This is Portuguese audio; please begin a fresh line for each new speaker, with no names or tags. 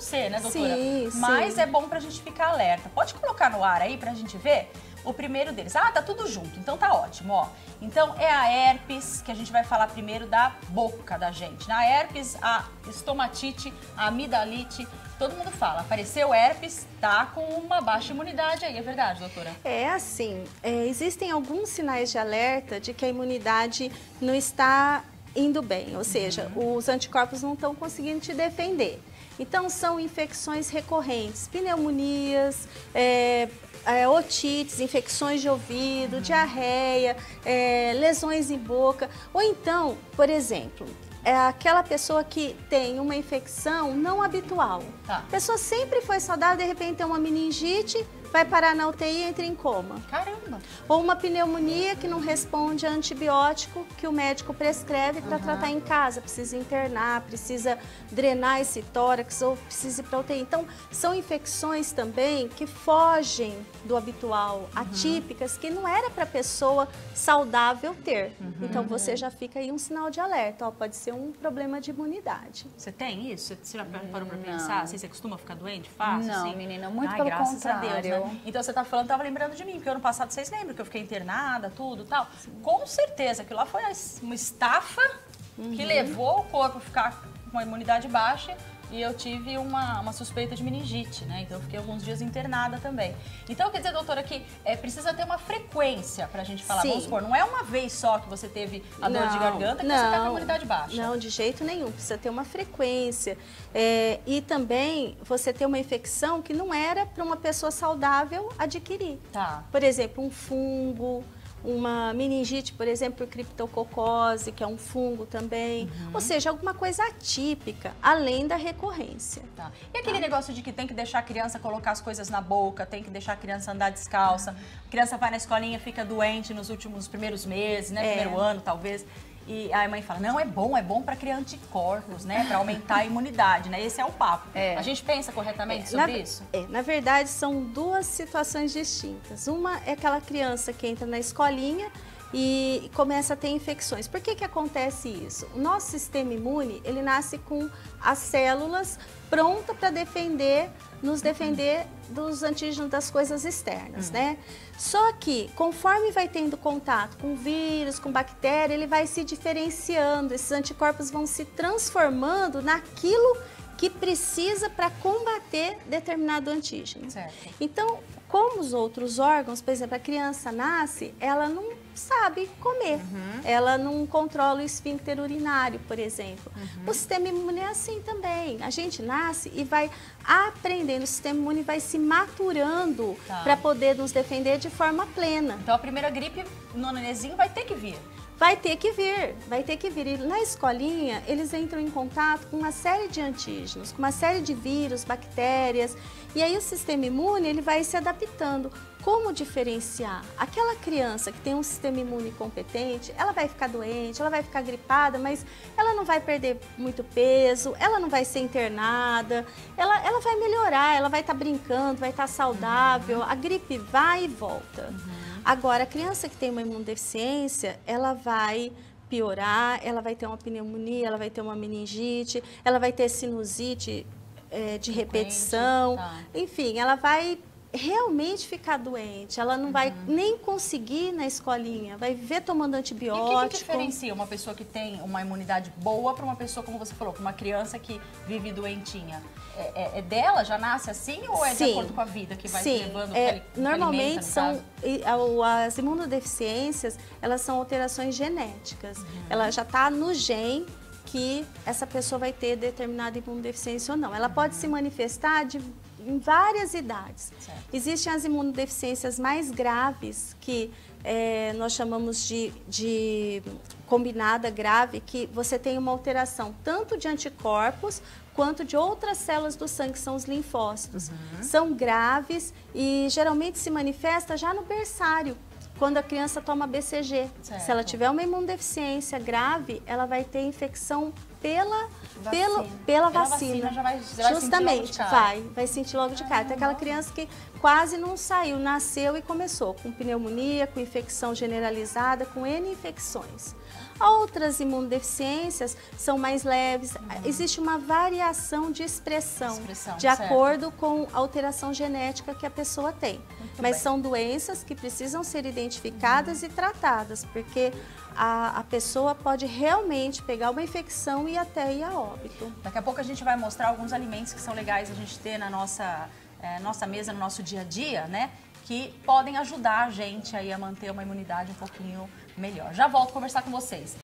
ser, né, doutora?
Sim,
Mas
sim.
é bom pra gente ficar alerta. Pode colocar no ar aí pra gente ver? O primeiro deles. Ah, tá tudo junto, então tá ótimo, ó. Então é a herpes, que a gente vai falar primeiro da boca da gente. Na herpes, a estomatite, a amidalite, todo mundo fala. Apareceu herpes, tá com uma baixa imunidade aí, é verdade, doutora?
É assim, existem alguns sinais de alerta de que a imunidade não está indo bem, ou seja, os anticorpos não estão conseguindo te defender. Então, são infecções recorrentes, pneumonias, otites, infecções de ouvido, diarreia, lesões em boca. Ou então, por exemplo, é aquela pessoa que tem uma infecção não habitual.
Tá.
A pessoa sempre foi saudável, de repente tem uma meningite, vai parar na UTI e entra em coma.
Caramba!
Ou uma pneumonia que não responde a antibiótico que o médico prescreve para tratar em casa. Precisa internar, precisa drenar esse tórax ou precisa ir para UTI. Então, são infecções também que fogem do habitual, atípicas, que não era para a pessoa saudável ter. Então, você já fica aí um sinal de alerta. Ó, pode ser um problema de imunidade.
Você tem isso? Você já parou pra pensar? Assim, você costuma ficar doente fácil?
Não,
assim?
menina, muito
Ai,
pelo
graças a Deus,
contrário.
né? Então você tá falando, tava lembrando de mim, porque ano passado vocês lembram que eu fiquei internada, tudo e tal. Com certeza, aquilo lá foi uma estafa que levou o corpo a ficar com uma imunidade baixa e eu tive uma suspeita de meningite, né? Então eu fiquei alguns dias internada também. Então quer dizer, doutora, que precisa ter uma frequência pra gente falar.
Sim.
Vamos supor, não é uma vez só que você teve a dor de garganta que você tá com a imunidade baixa.
Não, de jeito nenhum. Precisa ter uma frequência. E também você ter uma infecção que não era para uma pessoa saudável adquirir.
Tá.
Por exemplo, um fungo, uma meningite, por exemplo, criptococose, que é um fungo também. Ou seja, alguma coisa atípica, além da recorrência.
Tá. E aquele negócio de que tem que deixar a criança colocar as coisas na boca, tem que deixar a criança andar descalça, a criança vai na escolinha, fica doente nos primeiros meses, né? Primeiro ano, talvez. E a mãe fala, não, é bom para criar anticorpos, né? Para aumentar a imunidade, né? Esse é o papo. A gente pensa corretamente sobre isso?
Na verdade, são duas situações distintas. Uma é aquela criança que entra na escolinha e começa a ter infecções. Por que acontece isso? O nosso sistema imune, ele nasce com as células prontas para nos defender dos antígenos das coisas externas, né? Só que, conforme vai tendo contato com vírus, com bactéria, ele vai se diferenciando, esses anticorpos vão se transformando naquilo que precisa para combater determinado antígeno.
Certo.
Então, como os outros órgãos, por exemplo, a criança nasce, ela não sabe comer, ela não controla o esfíncter urinário, por exemplo. O sistema imune é assim também. A gente nasce e vai aprendendo, o sistema imune vai se maturando para poder nos defender de forma plena.
Então a primeira gripe no nenenzinho vai ter que vir.
Vai ter que vir, vai ter que vir. E na escolinha, eles entram em contato com uma série de antígenos, com uma série de vírus, bactérias. E aí o sistema imune, ele vai se adaptando. Como diferenciar? Aquela criança que tem um sistema imune competente, ela vai ficar doente, ela vai ficar gripada, mas ela não vai perder muito peso, ela não vai ser internada, ela vai melhorar, ela vai estar brincando, vai estar saudável, a gripe vai e volta. Agora, a criança que tem uma imunodeficiência, ela vai piorar, ela vai ter uma pneumonia, ela vai ter uma meningite, ela vai ter sinusite de repetição, enfim, ela vai realmente ficar doente, ela não vai nem conseguir ir na escolinha, vai viver tomando antibiótico.
E o que diferencia uma pessoa que tem uma imunidade boa para uma pessoa, como você falou, para uma criança que vive doentinha? É dela? Já nasce assim ou é de acordo com a vida que vai levando?
Normalmente as imunodeficiências, elas são alterações genéticas. Ela já está no gene que essa pessoa vai ter determinada imunodeficiência ou não. Ela pode se manifestar em várias idades.
Certo.
Existem as imunodeficiências mais graves, que nós chamamos de combinada grave, que você tem uma alteração tanto de anticorpos quanto de outras células do sangue, que são os linfócitos. São graves e geralmente se manifesta já no berçário, quando a criança toma BCG.
Certo.
Se ela tiver uma imunodeficiência grave, ela vai ter infecção pela vacina.
Já vai
Justamente,
sentir logo de cara.
vai sentir logo de cara. Tem aquela criança que quase não saiu, nasceu e começou com pneumonia, com infecção generalizada, com N infecções. Outras imunodeficiências são mais leves. Existe uma variação de expressão de acordo com a alteração genética que a pessoa tem. Mas são doenças que precisam ser identificadas e tratadas, porque a pessoa pode realmente pegar uma infecção e até ir a óbito.
Daqui a pouco a gente vai mostrar alguns alimentos que são legais a gente ter na nossa mesa, no nosso dia a dia, né? Que podem ajudar a gente aí a manter uma imunidade um pouquinho melhor. Já volto a conversar com vocês.